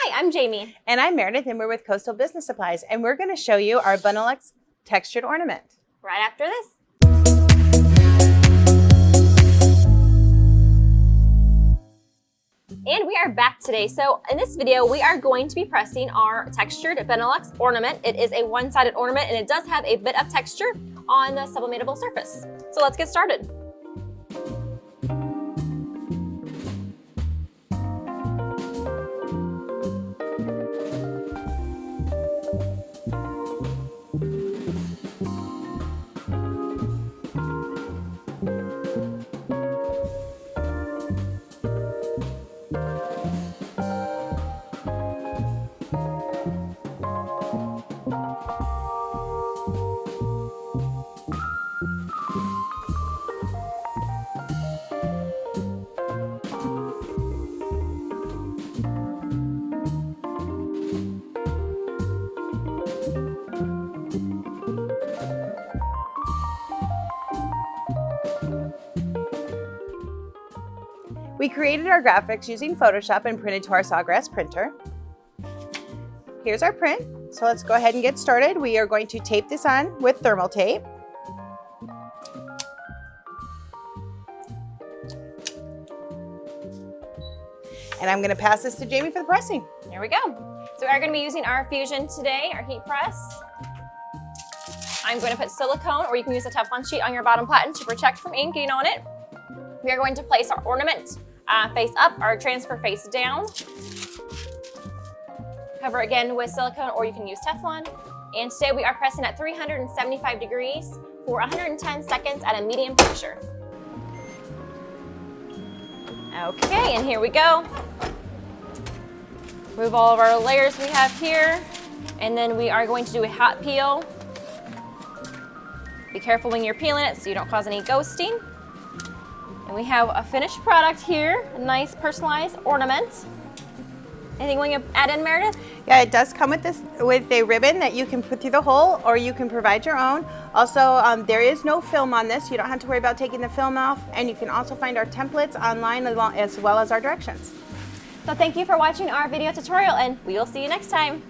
Hi, I'm Jamie. And I'm Meredith, and we're with Coastal Business Supplies, and we're going to show you our Benelux textured ornament. Right after this. And we are back today. So in this video, we are going to be pressing our textured Benelux ornament. It is a one-sided ornament, and it does have a bit of texture on the sublimatable surface. So let's get started. We created our graphics using Photoshop and printed to our Sawgrass printer. Here's our print. So let's go ahead and get started. We are going to tape this on with thermal tape. And I'm going to pass this to Jamie for the pressing. There we go. So we are going to be using our Fusion today, our heat press. I'm going to put silicone, or you can use a Teflon sheet on your bottom platen to protect from ink getting on it. We are going to place our ornament face up, our transfer face down. Cover again with silicone, or you can use Teflon. And today we are pressing at 375 degrees for 110 seconds at a medium pressure. Okay, and here we go. Remove all of our layers we have here, and then we are going to do a hot peel. Be careful when you're peeling it so you don't cause any ghosting. And we have a finished product here, a nice personalized ornament. Anything we can add in, Meredith? Yeah, it does come with a ribbon that you can put through the hole, or you can provide your own. Also, there is no film on this. You don't have to worry about taking the film off, and you can also find our templates online as well as our directions. So thank you for watching our video tutorial, and we will see you next time.